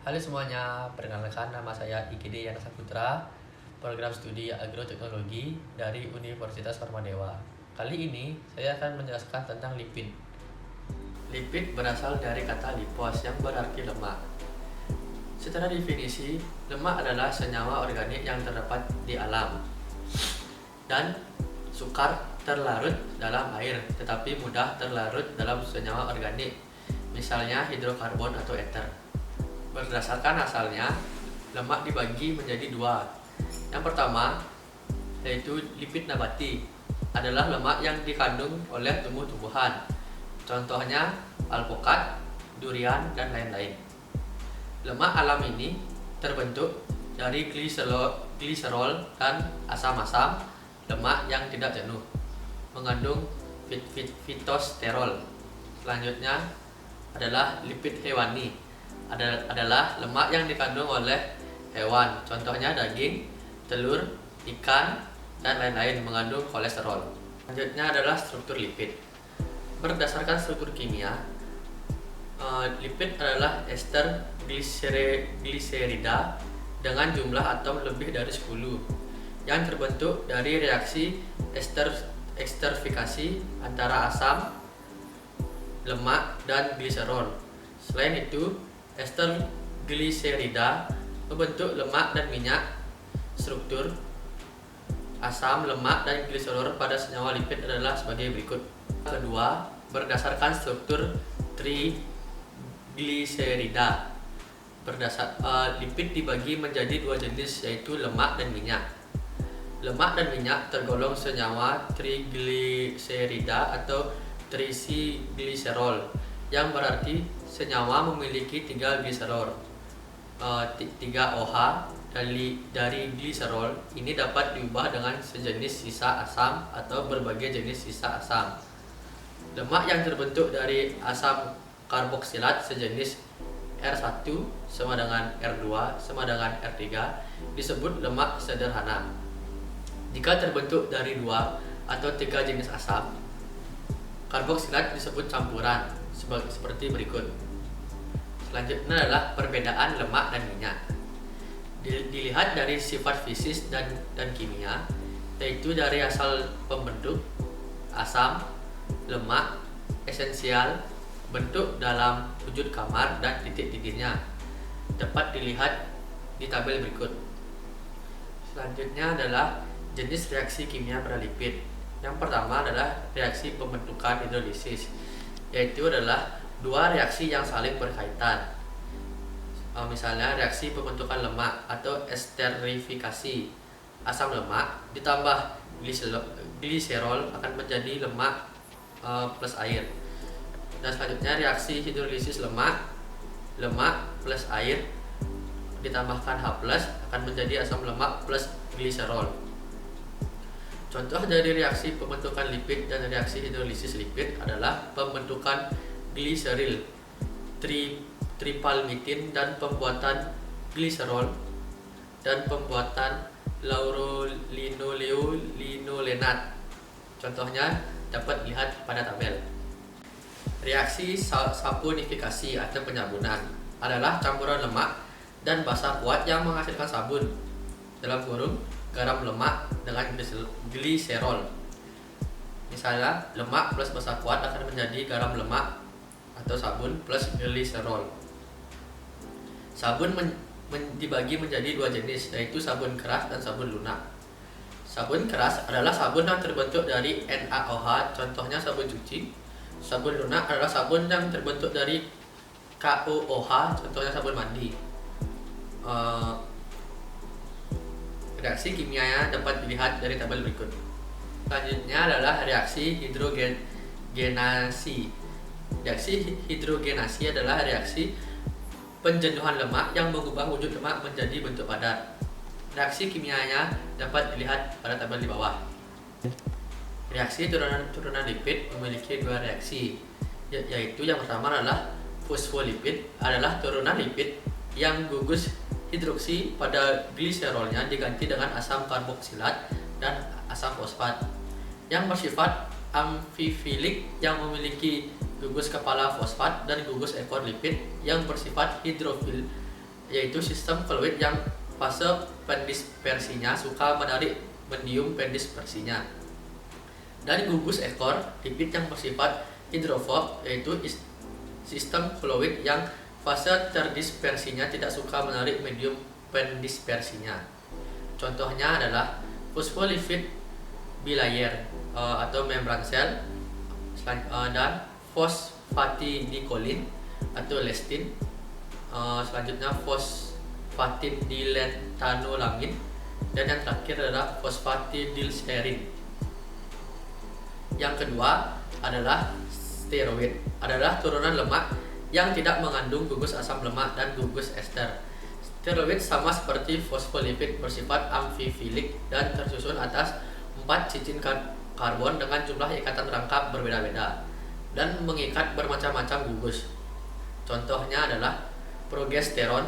Halo semuanya, perkenalkan nama saya IGD Yana Saputra, program studi agroteknologi dari Universitas Karmadewa. Kali ini saya akan menjelaskan tentang lipid. Lipid berasal dari kata lipos yang berarti lemak. Secara definisi, lemak adalah senyawa organik yang terdapat di alam dan sukar terlarut dalam air, tetapi mudah terlarut dalam senyawa organik, misalnya hidrokarbon atau ether. Berdasarkan asalnya, lemak dibagi menjadi dua. Yang pertama, yaitu lipid nabati, adalah lemak yang dikandung oleh tumbuh-tumbuhan. Contohnya alpukat, durian, dan lain-lain. Lemak alam ini terbentuk dari gliserol dan asam-asam lemak yang tidak jenuh, mengandung fitosterol. Selanjutnya adalah lipid hewani, adalah lemak yang dikandung oleh hewan, contohnya daging, telur, ikan, dan lain-lain, mengandung kolesterol. Selanjutnya adalah struktur lipid. Berdasarkan struktur kimia, lipid adalah ester gliserida dengan jumlah atom lebih dari 10 yang terbentuk dari reaksi esterifikasi antara asam, lemak, dan gliserol. Selain itu, ester gliserida membentuk lemak dan minyak. Struktur asam, lemak, dan gliserol pada senyawa lipid adalah sebagai berikut. Kedua, berdasarkan struktur trigliserida, lipid dibagi menjadi dua jenis, yaitu lemak dan minyak. Lemak dan minyak tergolong senyawa trigliserida atau trisiglycerol, yang berarti senyawa memiliki 3 gliserol, 3 OH dari gliserol ini dapat diubah dengan sejenis sisa asam atau berbagai jenis sisa asam. Lemak yang terbentuk dari asam karboksilat sejenis R1 sama dengan R2 sama dengan R3 disebut lemak sederhana. Jika terbentuk dari 2 atau 3 jenis asam karboksilat disebut campuran, seperti berikut. Selanjutnya adalah perbedaan lemak dan minyak. Dilihat dari sifat fisik dan kimia, yaitu dari asal pembentuk, asam, lemak, esensial, bentuk dalam wujud kamar, dan titik-titiknya dapat dilihat di tabel berikut. Selanjutnya adalah jenis reaksi kimia pada lipid. Yang pertama adalah reaksi pembentukan hidrolisis, yaitu adalah dua reaksi yang saling berkaitan. Misalnya reaksi pembentukan lemak atau esterifikasi, asam lemak ditambah gliserol akan menjadi lemak plus air. Dan selanjutnya reaksi hidrolisis lemak plus air ditambahkan H+ akan menjadi asam lemak plus gliserol. Contoh dari reaksi pembentukan lipid dan reaksi hidrolisis lipid adalah pembentukan gliseril, tripalmitin, dan pembuatan gliserol, dan pembuatan laurolinolenat. Contohnya dapat dilihat pada tabel. Reaksi saponifikasi atau penyabunan adalah campuran lemak dan basa kuat yang menghasilkan sabun, dalam kurung garam lemak dengan gliserol. Misalnya lemak plus basa kuat akan menjadi garam lemak atau sabun plus gliserol. Sabun dibagi menjadi dua jenis, yaitu sabun keras dan sabun lunak. Sabun keras adalah sabun yang terbentuk dari NaOH, contohnya sabun cuci. Sabun lunak adalah sabun yang terbentuk dari KOOH, contohnya sabun mandi. Reaksi kimianya dapat dilihat dari tabel berikut. Selanjutnya adalah reaksi hidrogenasi. Reaksi hidrogenasi adalah reaksi penjenuhan lemak yang mengubah wujud lemak menjadi bentuk padat. Reaksi kimianya dapat dilihat pada tabel di bawah. Reaksi turunan lipid memiliki dua reaksi, yaitu yang pertama adalah fosfolipid, adalah turunan lipid yang gugus hidroksi pada gliserolnya diganti dengan asam karboksilat dan asam fosfat, yang bersifat amfifilik yang memiliki gugus kepala fosfat dan gugus ekor lipid yang bersifat hidrofil yaitu sistem fluid yang fase pendispersinya suka menarik medium pendispersinya. Dan gugus ekor, lipid yang bersifat hidrofob, yaitu sistem fluid yang fase terdispersinya tidak suka menarik medium pendispersinya. Contohnya adalah fosfolipid bilayer atau membran sel, dan fosfatidilkolin atau lestin, selanjutnya fosfatidilentanolamid, dan yang terakhir adalah fosfatidilserin. Yang kedua adalah steroid, adalah turunan lemak yang tidak mengandung gugus asam lemak dan gugus ester. Steroid sama seperti fosfolipid bersifat amfifilik dan tersusun atas 4 cincin karbon dengan jumlah ikatan rangkap berbeda-beda dan mengikat bermacam-macam gugus. Contohnya adalah progesteron,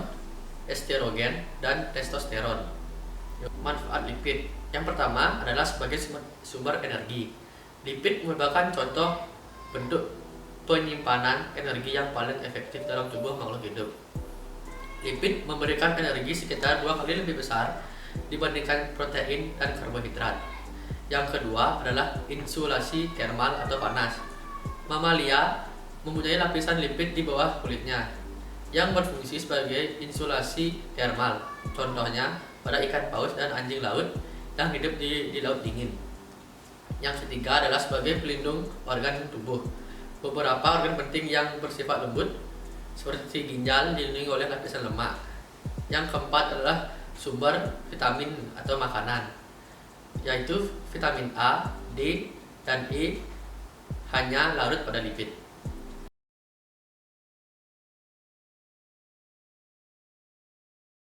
estrogen, dan testosteron. Manfaat lipid. Yang pertama adalah sebagai sumber energi. Lipid merupakan contoh bentuk penyimpanan energi yang paling efektif dalam tubuh makhluk hidup. Lipid memberikan energi sekitar 2 kali lebih besar dibandingkan protein dan karbohidrat. Yang kedua adalah insulasi termal atau panas. Mamalia mempunyai lapisan lipid di bawah kulitnya yang berfungsi sebagai insulasi termal. Contohnya pada ikan paus dan anjing laut yang hidup di laut dingin. Yang ketiga adalah sebagai pelindung organ tubuh. Beberapa organ penting yang bersifat lembut seperti ginjal dilindungi oleh lapisan lemak. Yang keempat adalah sumber vitamin atau makanan, yaitu vitamin A, D, dan E hanya larut pada lipid.